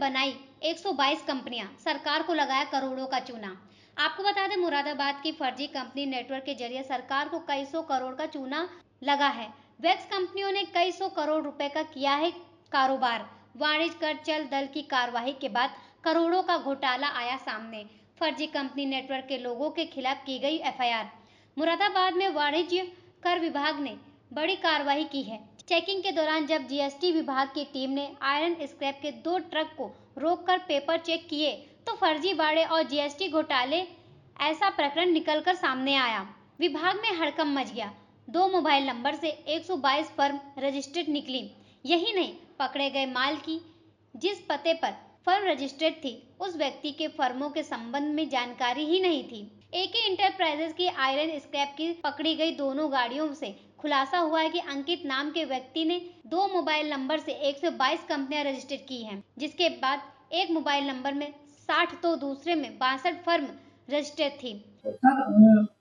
बनाई 122 कंपनियां, सरकार को लगाया करोड़ों का चूना। आपको बता दें, मुरादाबाद की फर्जी कंपनी नेटवर्क के जरिए सरकार को कई सौ करोड़ का चूना लगा है। वैक्स कंपनियों ने कई सौ करोड़ रुपए का किया है कारोबार। वाणिज्य कर चल दल की कार्रवाई के बाद करोड़ों का घोटाला आया सामने। फर्जी कंपनी नेटवर्क के लोगों के खिलाफ की गई FIR। मुरादाबाद में वाणिज्य कर विभाग ने बड़ी कार्रवाई की है। चेकिंग के दौरान जब GST विभाग की टीम ने आयरन स्क्रैप के 2 ट्रक को रोककर पेपर चेक किए तो फर्जीवाड़े और GST घोटाले ऐसा प्रकरण निकलकर सामने आया। विभाग में हड़कंप मच गया। 2 मोबाइल नंबर से 122 फर्म रजिस्टर्ड निकली। यही नहीं, पकड़े गए माल की जिस पते पर फर्म रजिस्टर्ड थी, उस व्यक्ति के फर्मों के संबंध में जानकारी ही नहीं थी। AK इंटरप्राइजेज की आयरन स्क्रैप की पकड़ी गई दोनों गाड़ियों से खुलासा हुआ है कि अंकित नाम के व्यक्ति ने 2 मोबाइल नंबर से 122 कंपनियां रजिस्टर की हैं, जिसके बाद एक मोबाइल नंबर में 60 तो दूसरे में 62 फर्म रजिस्टर थी। सर,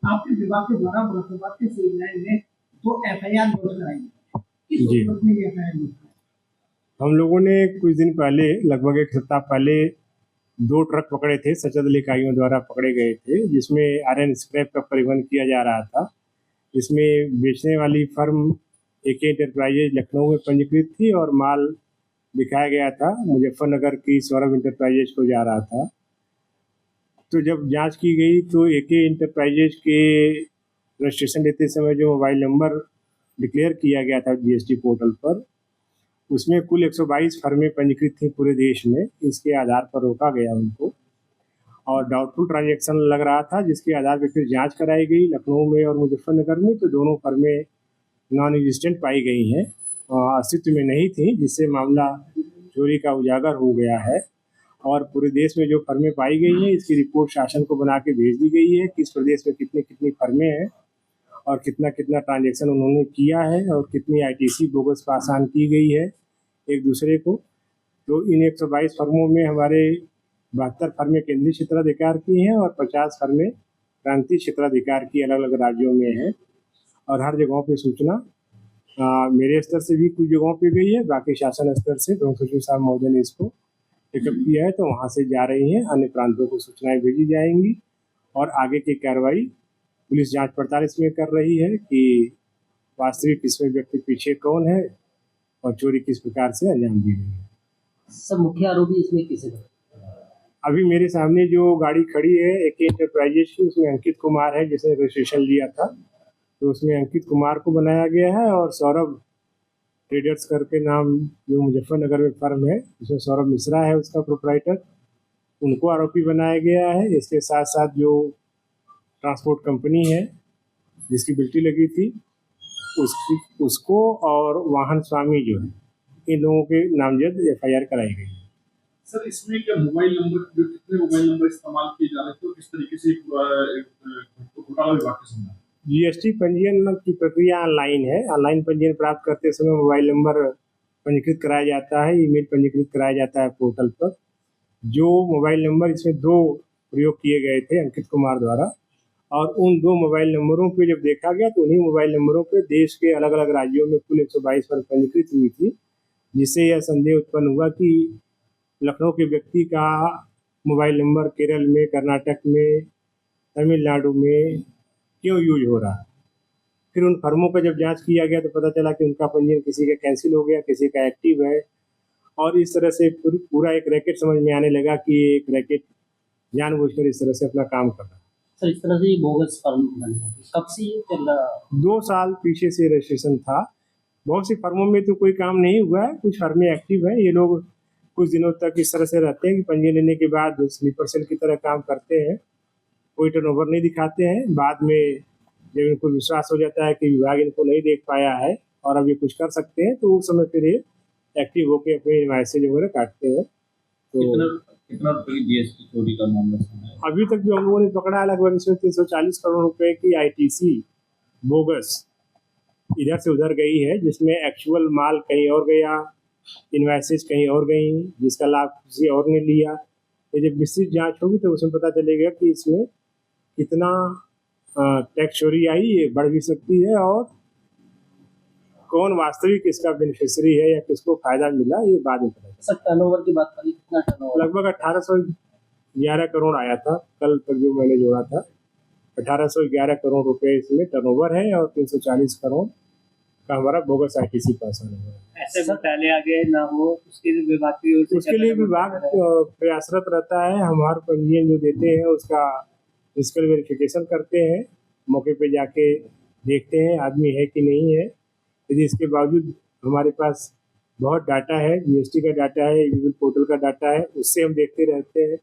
आपके विभाग के द्वारा मुरादाबाद के सिविल लाइन में 2 FIR दर्ज कराई है। किस सूरत में ये FIR दर्ज? हम लोगों ने कुछ दिन पहले, लगभग 1 सप्ताह पहले 2 ट्रक पकड़े थे, सचल इकाइयों द्वारा पकड़े गए थे, जिसमें आयरन स्क्रैप का परिवहन किया जा रहा था। इसमें बेचने वाली फर्म AK इंटरप्राइजेज लखनऊ में पंजीकृत थी और माल दिखाया गया था मुजफ्फरनगर की सौरभ इंटरप्राइजेज को जा रहा था। तो जब जांच की गई तो AK इंटरप्राइजेज के रजिस्ट्रेशन लेते समय जो मोबाइल नंबर डिक्लेयर किया गया था GST पोर्टल पर, उसमें कुल 122 फर्में पंजीकृत थी पूरे देश में। इसके आधार पर रोका गया उनको और डाउटफुल ट्रांजैक्शन लग रहा था, जिसके आधार पर फिर जांच कराई गई लखनऊ में और मुजफ्फरनगर में। तो दोनों फर्में नॉन एग्जिस्टेंट पाई गई हैं, अस्तित्व में नहीं थी, जिससे मामला चोरी का उजागर हो गया है। और पूरे देश में जो फर्में पाई गई हैं, इसकी रिपोर्ट शासन को बना के भेज दी गई है कि इस प्रदेश में कितनी कितनी फर्में हैं और कितना कितना ट्रांजैक्शन उन्होंने किया है और कितनी ITC बोगस पासान की गई है एक दूसरे को। तो इन 122 फर्मों में हमारे 72 फर्में केंद्रीय क्षेत्राधिकार की हैं और 50 फर्में प्रांतीय क्षेत्राधिकार की अलग अलग राज्यों में हैं। और हर जगहों पे सूचना मेरे स्तर से भी कुछ जगहों पे गई है, बाकी शासन स्तर से प्रमुख सचिव साहब महोदय ने इसको पिकअप किया है, तो वहाँ से जा रही हैं। अन्य प्रांतों को सूचनाएं भेजी जाएंगी और आगे की कार्रवाई पुलिस जांच पड़ताल इसमें कर रही है कि वास्तविक इसमें व्यक्ति पीछे कौन है और चोरी किस प्रकार से अंजाम दी गई है। सब मुख्य आरोपी इसमें किसे? अभी मेरे सामने जो गाड़ी खड़ी है AK इंटरप्राइजेज की, उसमें अंकित कुमार है जिसने रजिस्ट्रेशन लिया था, तो उसमें अंकित कुमार को बनाया गया है। और सौरभ ट्रेडर्स करके नाम जो मुजफ्फरनगर में फर्म है, उसमें सौरभ मिश्रा है उसका प्रोप्राइटर, उनको आरोपी बनाया गया है। इसके साथ साथ जो ट्रांसपोर्ट कंपनी है जिसकी बिल्टी लगी थी उसको और वाहन स्वामी जो है, इन लोगों के नामजद FIR कराई गई है। सर, इसमें क्या मोबाइल नंबर, जो कितने मोबाइल नंबर इस्तेमाल किए जा रहे थे, तो किस तरीके से घोटाला विभाग के सामने? GST पंजीयन की प्रक्रिया ऑनलाइन है। ऑनलाइन पंजीयन प्राप्त करते समय मोबाइल नंबर पंजीकृत कराया जाता है, ईमेल पंजीकृत कराया जाता है पोर्टल पर। जो मोबाइल नंबर इसमें 2 प्रयोग किए गए थे अंकित कुमार द्वारा, और उन 2 मोबाइल नंबरों पे जब देखा गया तो उन्हीं मोबाइल नंबरों पे देश के अलग अलग राज्यों में कुल 122 फर्म पंजीकृत हुई थी, जिससे यह संदेह उत्पन्न हुआ कि लखनऊ के व्यक्ति का मोबाइल नंबर केरल में, कर्नाटक में, तमिलनाडु में क्यों यूज हो रहा है। फिर उन फर्मों का जब जांच किया गया तो पता चला कि उनका पंजीयन किसी का कैंसिल हो गया, किसी का एक्टिव है। और इस तरह से पूरा एक रैकेट समझ में आने लगा कि एक रैकेट जानबूझकर इस तरह से अपना काम कर रहा है। सर, इस तरह से बोगस फर्म कब से ये चल रहा? 2 साल पीछे से रजिस्ट्रेशन था। बहुत सी फर्मों में तो कोई काम नहीं हुआ है, कुछ फर्में एक्टिव है। ये लोग कुछ दिनों तक इस तरह से रहते हैं कि पंजीयन लेने के बाद स्लीपर सेल की तरह काम करते हैं, कोई टर्नओवर नहीं दिखाते हैं। बाद में जब इनको विश्वास हो जाता है कि विभाग इनको नहीं देख पाया है और अब ये कुछ कर सकते हैं, तो उस समय फिर ये एक्टिव होकर अपने मैसेज वगैरह काटते हैं। तो कितना GST चोरी का मामला है? अभी तक जो हम लोगों ने पकड़ा है लगभग इसमें 340 करोड़ रुपए की ITC बोगस इधर से उधर गई है, जिसमें एक्चुअल माल कहीं और गया, इन्वाइसेस कहीं और गई, जिसका लाभ किसी और ने लिया। तो जब विस्तृत जांच होगी तो उसमें पता चलेगा कि इसमें कितना टैक्स चोरी आई, ये बढ़ भी सकती है और कौन वास्तविक इसका बेनिफिशियरी है या किसको फायदा मिला, ये बाद में पता सर टर्नओवर की बात करें, कितना टर्नओवर? लगभग 1811 करोड़ आया था कल तक जो मैंने जोड़ा था। 1811 करोड़ रुपए इसमें टर्नओवर है और 340 करोड़ का हमारा बोगस आईटीसी पास आने हुआ है। ऐसे घोटाले आगे ना हो उसके लिए विभाग की ओर से उसके लिए विभाग प्रयासरत रहता है। हमारे पंजीयन जो देते हैं उसका फिजिकल वेरिफिकेशन करते हैं, मौके पे जाके देखते हैं आदमी है कि नहीं है। यदि इसके बावजूद हमारे पास बहुत डाटा है, जीएसटी का डाटा है, ई-बिल पोर्टल का डाटा है, उससे हम देखते रहते हैं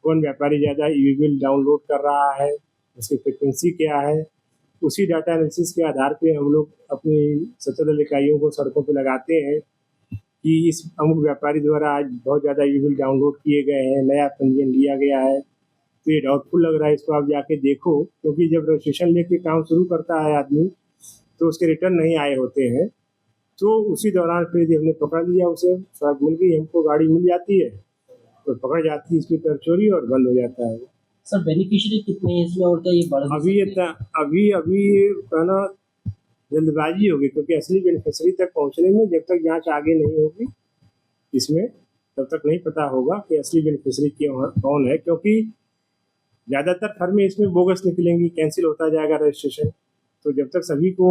कौन व्यापारी ज़्यादा ई-बिल डाउनलोड कर रहा है, उसकी फ्रिक्वेंसी क्या है। उसी डाटा एनालिसिस के आधार पे हम लोग अपनी सचल इकाइयों को सड़कों पे लगाते हैं कि इस अमुक व्यापारी द्वारा आज बहुत ज़्यादा ई-बिल डाउनलोड किए गए हैं, नया पंजीयन लिया गया है, तो ये डाउटफुल लग रहा है, इसको आप जाके देखो। क्योंकि जब रजिस्ट्रेशन लेके काम शुरू करता है आदमी तो उसके रिटर्न नहीं आए होते हैं, तो उसी दौरान फिर यदि हमने पकड़ लिया उसे, शराब मिल गई, हमको गाड़ी मिल जाती है तो पकड़ जाती है इसकी कर चोरी और बंद हो जाता है। सर बेनिफिशियरी कितने हैं इसमें और क्या ये बढ़ अभी ये कहना जल्दबाजी होगी, क्योंकि असली बेनिफिशियरी तक पहुंचने में जब तक जांच आगे नहीं होगी इसमें तब तक नहीं पता होगा कि असली बेनिफिशियरी कौन है। क्योंकि ज़्यादातर फर्में इसमें बोगस निकलेंगी, कैंसिल होता जाएगा रजिस्ट्रेशन। तो जब तक सभी को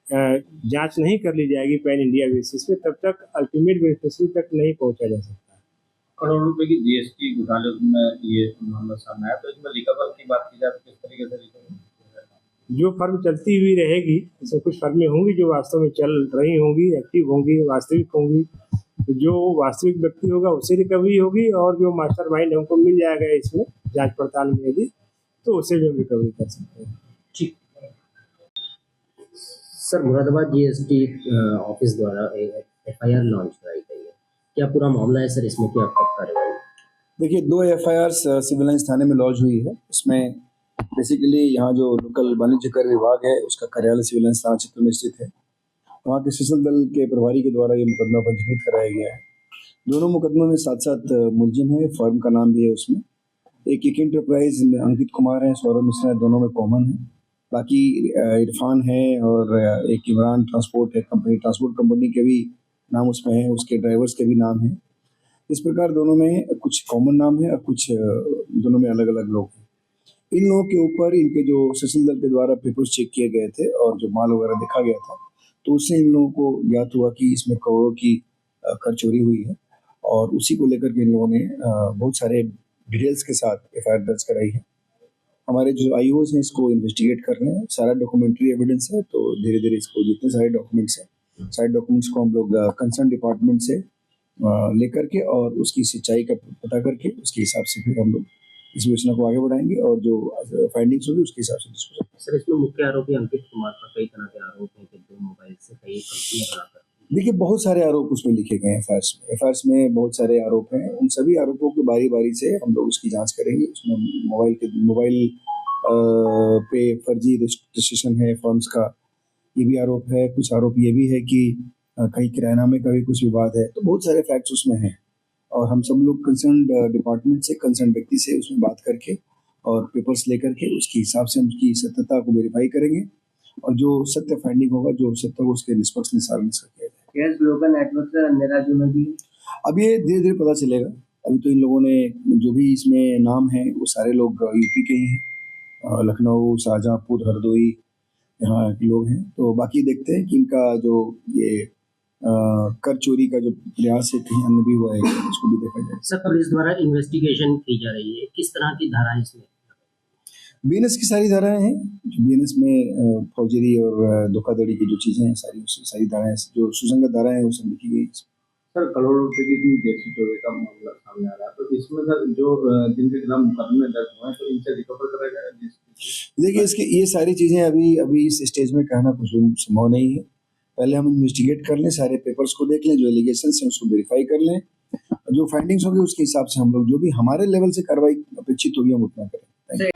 जांच नहीं कर ली जाएगी पैन इंडिया बेसिस पे, तब तक अल्टीमेट बेनिफिशियरी तक नहीं पहुंचा जा सकता। करोड़ों रुपए की जीएसटी घोटाले में ये मामला सामने आया, तो इसमें रिकवर की बात की जाए तो किस तरीके से रिकवर? जो फर्म चलती हुई रहेगी, इसमें कुछ फर्में होंगी जो वास्तव में चल रही होंगी, एक्टिव होंगी, वास्तविक होंगी, तो जो वास्तविक व्यक्ति होगा उससे रिकवरी होगी, और जो मास्टरमाइंड हमको मिल जाएगा इसमें जांच पड़ताल में यदि, तो उससे भी हम रिकवरी कर सकते हैं। ठीक। सर मुरादाबाद जीएसटी ऑफिस द्वारा एफआईआर लॉन्च कराई गई है, क्या पूरा मामला है सर? इसमें क्या कार्रवाई? देखिए 2 एफआईआर सिविल लाइंस थाने में लॉन्च हुई है। इसमें बेसिकली यहाँ जो लोकल वाणिज्य कर विभाग है उसका कार्यालय सिविल लाइंस थाना क्षेत्र में स्थित है, वहाँ के सशस्त्र दल के प्रभारी के द्वारा ये मुकदमा पंजीकृत कराया गया है। दोनों मुकदमों में 7 मुलजिम है, फर्म का नाम भी है उसमें। एक इंटरप्राइज में अंकित कुमार है, सौरभ मिश्रा है, दोनों में कॉमन है। बाकी इरफान है और एक इमरान ट्रांसपोर्ट है कंपनी, ट्रांसपोर्ट कंपनी के भी नाम उसमें है, उसके ड्राइवर्स के भी नाम है। इस प्रकार दोनों में कुछ कॉमन नाम है और कुछ दोनों में अलग अलग लोग हैं। इन लोगों के ऊपर इनके जो सशस्त्र दल के द्वारा पेपर्स चेक किए गए थे और जो माल वगैरह देखा गया था, तो उससे इन लोगों को ज्ञात हुआ कि इसमें करोड़ों की कर चोरी हुई है, और उसी को लेकर के इन लोगों ने बहुत सारे डिटेल्स के साथ एफआईआर दर्ज कराई है। हमारे जो आईओज हैं इसको इन्वेस्टिगेट कर रहे हैं, सारा डॉक्यूमेंट्री एविडेंस है, तो धीरे धीरे इसको जितने सारे डॉक्यूमेंट्स हैं, सारे डॉक्यूमेंट्स को हम लोग कंसर्न डिपार्टमेंट से लेकर के और उसकी सच्चाई का पता करके उसके हिसाब से फिर हम लोग इस योजना को आगे बढ़ाएंगे और जो फाइंडिंग्स होगी उसके हिसाब से डिस्कस। सर इसमें मुख्य आरोपी अंकित कुमार पर कई तरह के आरोप हैं कि 2 मोबाइल से कई कंपनियां बनाकर। देखिए बहुत सारे आरोप उसमें लिखे गए हैं एफआईआर्स में बहुत सारे आरोप हैं। उन सभी आरोपों की बारी बारी से हम लोग उसकी जांच करेंगे। उसमें मोबाइल पे फर्जी रजिस्ट्रेशन है फर्म्स का, ये भी आरोप है। कुछ आरोप ये भी है कि कहीं किरायनामे का भी कुछ विवाद है। तो बहुत सारे फैक्ट्स उसमें हैं और हम सब लोग कंसर्न डिपार्टमेंट से, कंसर्न व्यक्ति से उसमें बात करके और पेपर्स लेकर के उसके हिसाब से हम उसकी सत्यता को वेरीफाई करेंगे और जो सत्य फाइंडिंग होगा, जो सत्य होगा उसके निष्पक्ष निसार किया जाएगा। ग्लोबल नेटवर्क से अन्य राज्यों में भी अब ये धीरे धीरे पता चलेगा। अभी तो इन लोगों ने जो भी इसमें नाम है वो सारे लोग यूपी के ही हैं, लखनऊ, शाहजहाँपुर, हरदोई यहाँ के लोग हैं। तो बाकी देखते हैं कि इनका जो ये कर चोरी का जो प्रयास है कहीं अन्य भी हुआ है, उसको भी देखा जाए। सर पुलिस द्वारा इन्वेस्टिगेशन की जा रही है, किस तरह की धारा इसमें? बीएनएस की सारी धाराएं हैं। बीएनएस में फौजरी और धोखाधड़ी की जो चीजें हैं सारी धाराएं, जो सुसंगत धाराएं हैं वो सब लिखी गई। सर करोड़ों रुपए की जीएसटी चोरी का मामला सामने आ रहा है, तो इसमें सर जो जिनके खिलाफ मुकदमे दर्ज हुए हैं तो इनसे रिकवर कराया जाएगा? देखिए इसके ये सारी चीजें अभी इस स्टेज में कहना कुछ संभव नहीं है। पहले हम इन्वेस्टिगेट कर लें, सारे पेपर्स को देख लें, जो एलिगेशंस हैं उसको वेरीफाई कर लें, जो फाइंडिंग्स होगी उसके हिसाब से हम लोग जो भी हमारे लेवल से कार्रवाई अपेक्षित होगी हम उतना करें।